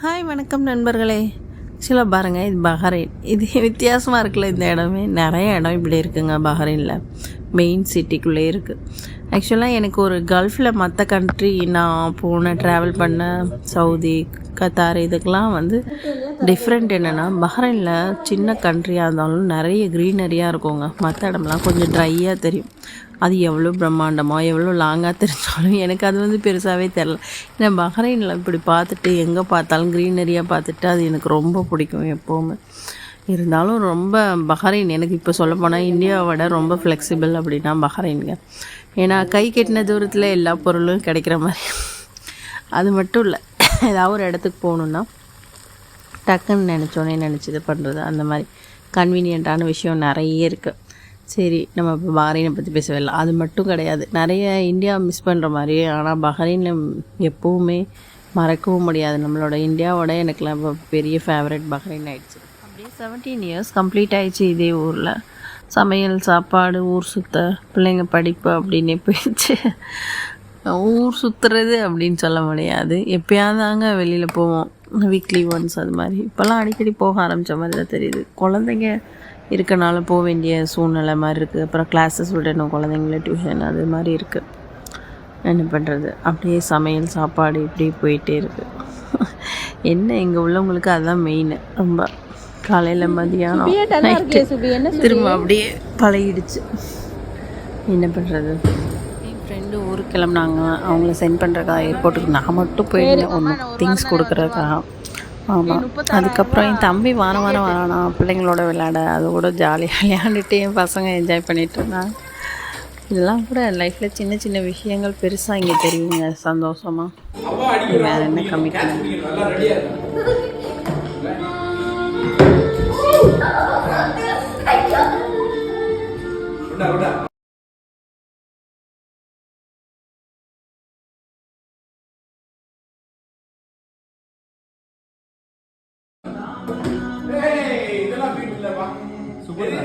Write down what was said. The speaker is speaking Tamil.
ஹாய் வணக்கம் நண்பர்களே. ஆக்சுவலாக பாருங்கள், இது பஹ்ரைன். இது வித்தியாசமாக இருக்குல்ல. இந்த இடமே நிறைய இடம் இப்படி இருக்குங்க. பஹ்ரைனில் மெயின் சிட்டிக்குள்ளே இருக்குது. ஆக்சுவலாக எனக்கு ஒரு கல்ஃபில் மற்ற கண்ட்ரி நான் ட்ராவல் பண்ண சவுதி, கத்தார் இதுக்கெலாம் டிஃப்ரெண்ட் என்னென்னா, பஹ்ரைனில் சின்ன கண்ட்ரியாக இருந்தாலும் நிறைய க்ரீனரியாக இருக்குங்க. மற்ற இடம்லாம் கொஞ்சம் ட்ரையாக தெரியும். அது எவ்வளோ பிரம்மாண்டமாக எவ்வளோ லாங்காக தெரிஞ்சாலும் எனக்கு அது பெருசாகவே தெரில. ஏன்னா பஹ்ரைனில் இப்படி பார்த்துட்டு எங்கே பார்த்தாலும் க்ரீனரியாக பார்த்துட்டு அது எனக்கு ரொம்ப பிடிக்கும் எப்போவுமே. இருந்தாலும் ரொம்ப பஹ்ரைன் எனக்கு இப்போ சொல்லப்போனால் இந்தியாவை விட ரொம்ப ஃப்ளெக்சிபிள் அப்படின்னா பஹ்ரைனுங்க. ஏன்னா கை கெட்டின தூரத்தில் எல்லா பொருளும் கிடைக்கிற மாதிரி. அது மட்டும் இல்லை, ஏதாவது ஒரு இடத்துக்கு போகணுன்னா டக்குன்னு நினச்சது பண்ணுறது, அந்த மாதிரி கன்வீனியண்ட்டான விஷயம் நிறைய இருக்குது. சரி, நம்ம இப்போ பஹ்ரைனை பற்றி பேசவே இல்லை. அது மட்டும் கிடையாது, நிறைய இந்தியா மிஸ் பண்ணுற மாதிரி. ஆனால் பஹ்ரைனில் எப்போவுமே மறக்கவும் முடியாது. நம்மளோட இந்தியாவோட எனக்குலாம் இப்போ பெரிய ஃபேவரட் பஹ்ரைன் ஆகிடுச்சு. அப்படியே 17 இயர்ஸ் கம்ப்ளீட் ஆகிடுச்சு இதே ஊரில். சமையல், சாப்பாடு, ஊர் சுற்ற, பிள்ளைங்க படிப்பு அப்படின்னே போயிடுச்சு. ஊர் சுற்றுறது அப்படின்னு சொல்ல முடியாது, எப்போயாதாங்க வெளியில் போவோம், வீக்லி ஒன்ஸ் அது மாதிரி. இப்போல்லாம் அடிக்கடி போக ஆரம்பித்த மாதிரி தான் தெரியுது. குழந்தைங்க இருக்கனால போக வேண்டிய சூழ்நிலை மாதிரி இருக்குது. அப்புறம் கிளாஸஸ் விடணும் குழந்தைங்கள, டியூஷன் அது மாதிரி இருக்குது. என்ன பண்ணுறது, அப்படியே சமையல், சாப்பாடு இப்படி போயிட்டே இருக்குது. என்ன இங்கே உள்ளவங்களுக்கு அதுதான் மெயின். ரொம்ப காலையில் மதியானம் திரும்ப அப்படியே பழகிடுச்சு. என்ன பண்ணுறது. என் ஃப்ரெண்டு ஊருக்கு கிளம்புனாங்க, அவங்கள சென்ட் பண்ணுறதுக்காக ஏர்போர்ட்டுக்கு நான் மட்டும் போயிருந்தேன் ஒன்று திங்ஸ் கொடுக்குறதுக்காக. ஆமாம், அதுக்கப்புறம் என் தம்பி வாரம் வரானா பிள்ளைங்களோட விளையாட. அது கூட ஜாலியாக விளையாண்டுட்டு என் பசங்க என்ஜாய் பண்ணிகிட்டு இருந்தாங்க. இதெல்லாம் கூட லைஃப்பில் சின்ன சின்ன விஷயங்கள் பெருசாக இங்கே தெரியுங்க. சந்தோஷமாக வேறு என்ன கமிட்மெண்ட். Super.